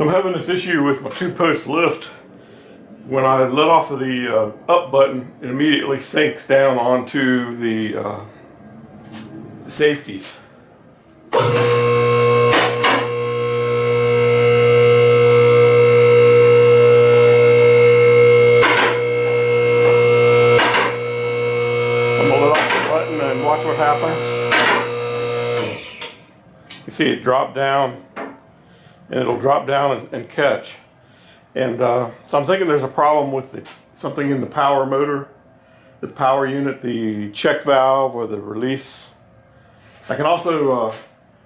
So I'm having this issue with my 2-post lift. When I let off of the up button, it immediately sinks down onto the safeties. I'm gonna let off the button and watch what happens. You see it drop down, and it'll drop down and catch. And so I'm thinking there's a problem with something in the power motor, the power unit, the check valve, or the release. I can also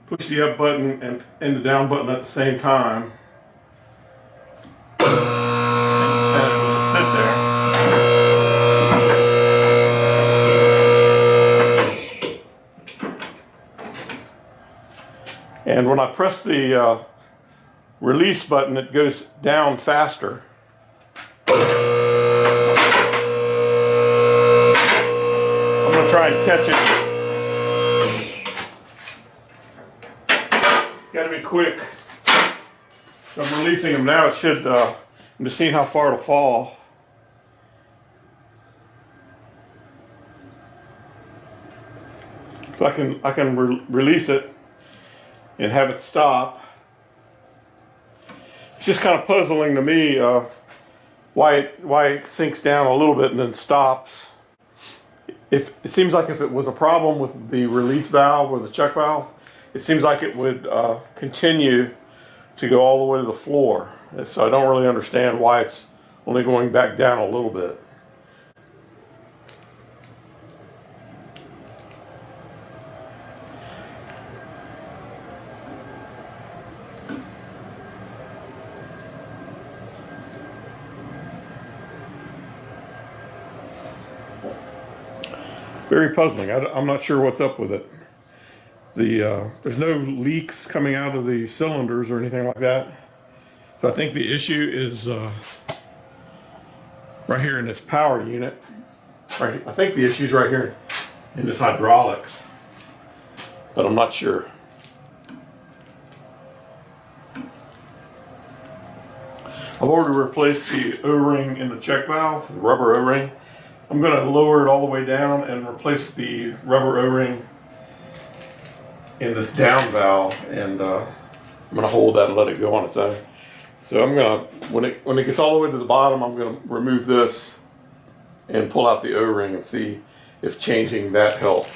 push the up button and the down button at the same time. And it'll just sit there. And when I press the release button, it goes down faster. I'm going to try and catch it. Got to be quick. So I'm releasing them now. It should, I'm just seeing how far it'll fall. So I can release it and have it stop. It's just kind of puzzling to me why it sinks down a little bit and then stops. If it seems like if it was a problem with the release valve or the check valve, it seems like it would continue to go all the way to the floor. So I don't really understand why it's only going back down a little bit. Very puzzling. I'm not sure what's up with it. There's no leaks coming out of the cylinders or anything like that. So I think the issue is right here in this power unit. Right, I think the issue is right here in this hydraulics, but I'm not sure. I've already replaced the O-ring in the check valve, the rubber O-ring. I'm going to lower it all the way down and replace the rubber O-ring in this down valve, and I'm going to hold that and let it go on its own. So I'm going to, when it gets all the way to the bottom, I'm going to remove this and pull out the O-ring and see if changing that helps.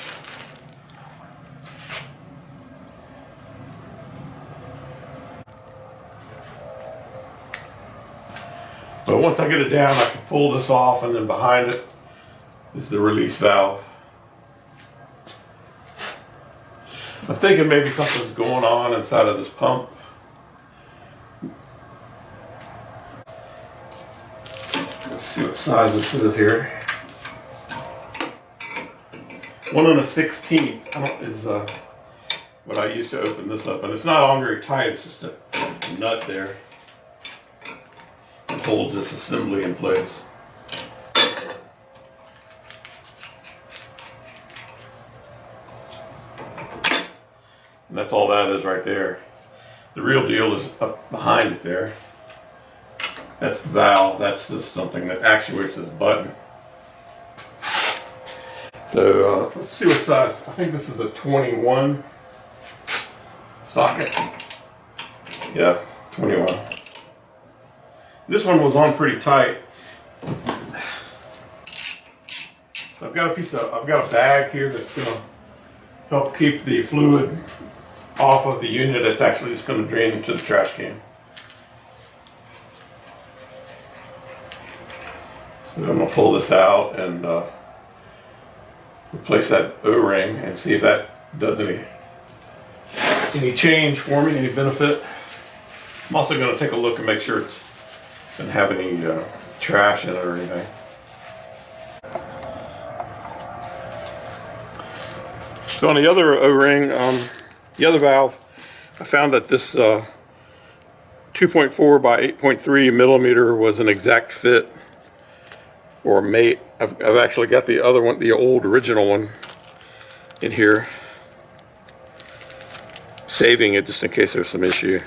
But once I get it down, I can pull this off, and then behind it is the release valve. I'm thinking maybe something's going on inside of this pump. Let's see what size this is here. 1 1/16 is what I used to open this up, and it's not on very tight. It's just a nut there. It holds this assembly in place. And that's all that is right there. The real deal is up behind it there. That's the valve. That's just something that actuates this button. So let's see what size. I think this is a 21 socket. Yeah, 21. This one was on pretty tight. I've got a bag here that's gonna help keep the fluid off of the unit. It's actually just going to drain into the trash can. So I'm going to pull this out and replace that O-ring and see if that does any change for me, any benefit. I'm also going to take a look and make sure it doesn't have any trash in it or anything. So on the other O-ring, the other valve, I found that this 2.4 by 8.3 millimeter was an exact fit or mate. I've actually got the other one, the old original one, in here, saving it just in case there's some issue.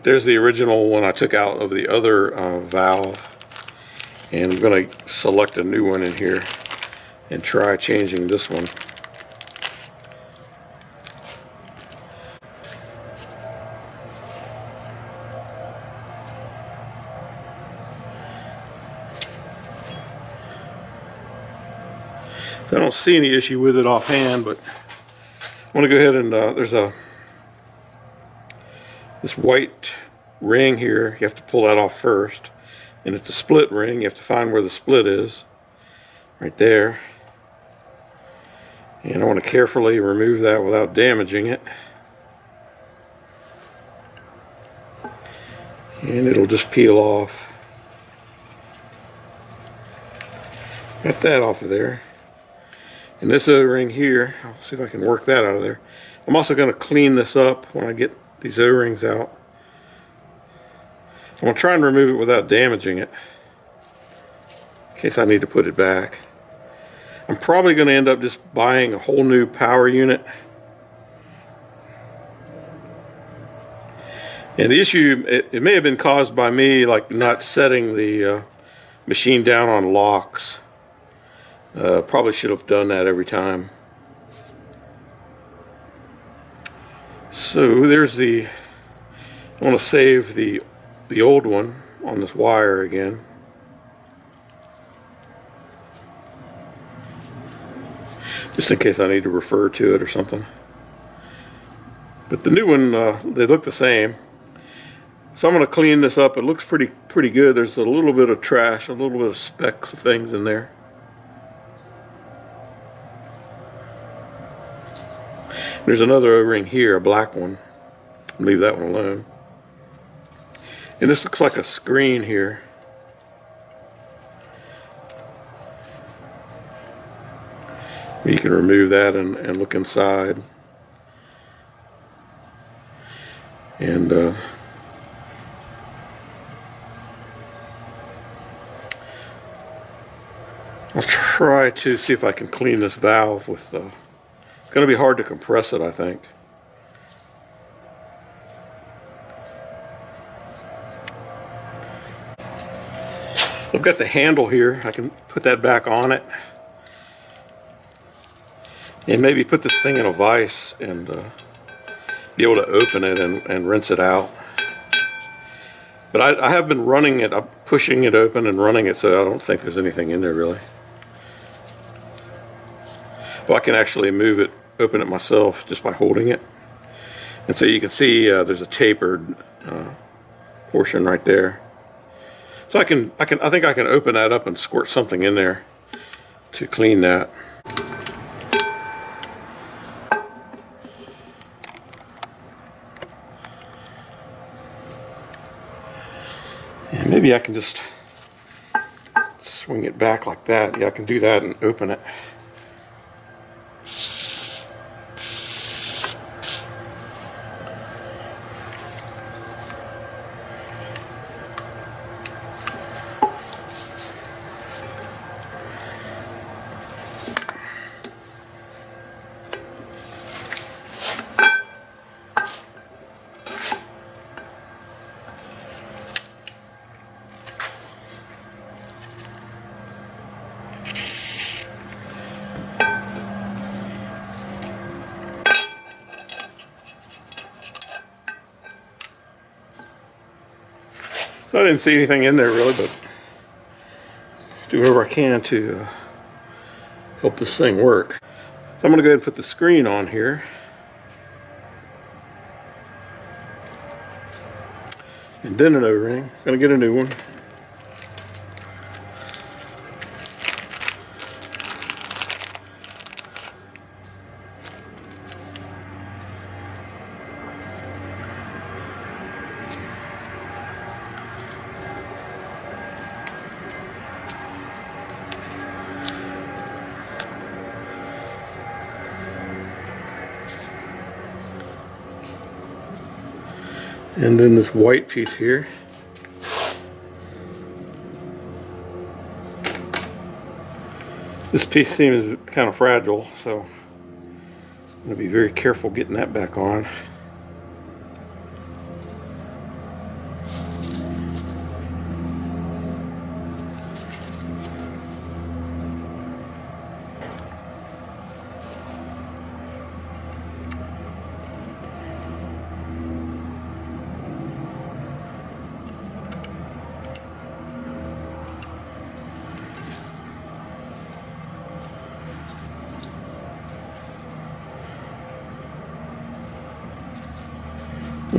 But there's the original one I took out of the other valve. And I'm going to select a new one in here and try changing this one. So I don't see any issue with it offhand, but I want to go ahead and there's this white ring here. You have to pull that off first, and it's a split ring. You have to find where the split is, right there. And I want to carefully remove that without damaging it, and it'll just peel off. Got that off of there. And this O-ring here, I'll see if I can work that out of there. I'm also going to clean this up when I get these O-rings out. I'm going to try and remove it without damaging it, in case I need to put it back. I'm probably going to end up just buying a whole new power unit. And the issue, it may have been caused by me like not setting the machine down on locks. Probably should have done that every time. So there's I want to save the old one on this wire again. Just in case I need to refer to it or something. But the new one, they look the same. So I'm going to clean this up. It looks pretty good. There's a little bit of trash, a little bit of specks of things in there. There's another O-ring here, a black one. Leave that one alone. And this looks like a screen here. You can remove that and look inside. And I'll try to see if I can clean this valve with it's going to be hard to compress it, I think. I've got the handle here. I can put that back on it. And maybe put this thing in a vise and be able to open it and rinse it out. But I have been running it, I'm pushing it open and running it, so I don't think there's anything in there really. Well, I can actually move it, open it myself just by holding it. And so you can see there's a tapered portion right there. So I think I can open that up and squirt something in there to clean that. And maybe I can just swing it back like that. Yeah, I can do that and open it. So I didn't see anything in there really, but do whatever I can to help this thing work. So I'm going to go ahead and put the screen on here. And then an O-ring. Going to get a new one. And then this white piece here. This piece seems kind of fragile, so I'm going to be very careful getting that back on.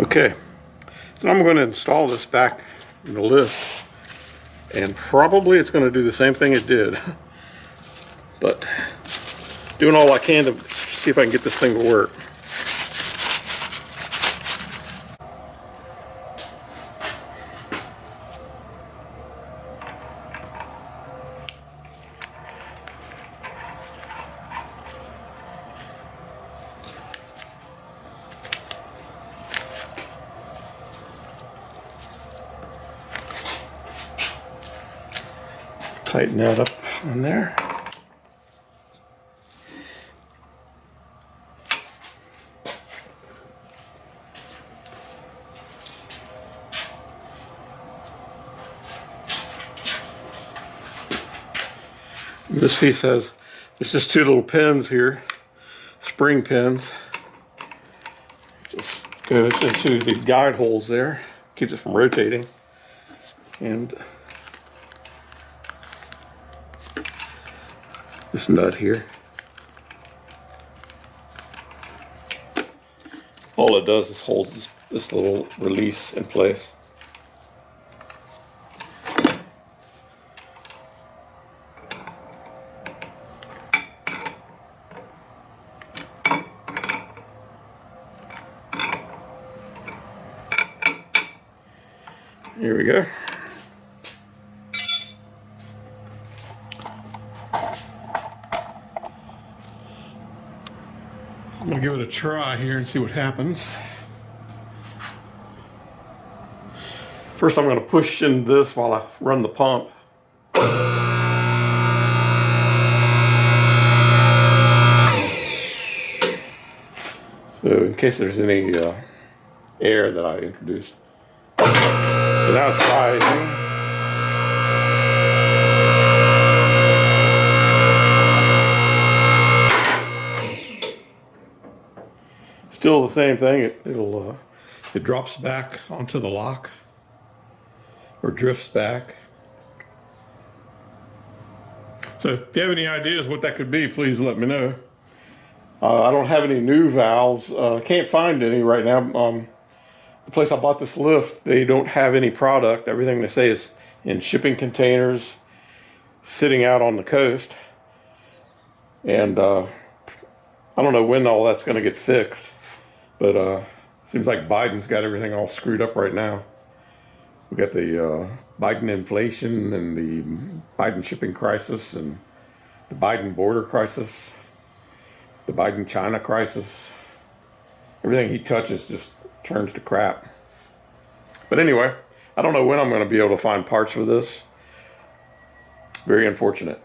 Okay, so I'm going to install this back in the lift, and probably it's going to do the same thing it did, but doing all I can to see if I can get this thing to work. Tighten that up on there. This piece has, it's just two little pins here, spring pins. Just goes into the guide holes there, keeps it from rotating. And this nut here. All it does is holds this little release in place. Here we go. I'm going to give it a try here and see what happens. First I'm going to push in this while I run the pump. So in case there's any air that I introduced. So now it's rising. Still the same thing. It drops back onto the lock, or drifts back. So if you have any ideas what that could be, please let me know. I don't have any new valves. Can't find any right now. The place I bought this lift, they don't have any product. Everything they say is in shipping containers, sitting out on the coast. And I don't know when all that's going to get fixed. But seems like Biden's got everything all screwed up right now. We got the Biden inflation and the Biden shipping crisis and the Biden border crisis, the Biden China crisis. Everything he touches just turns to crap. But anyway, I don't know when I'm going to be able to find parts for this. Very unfortunate.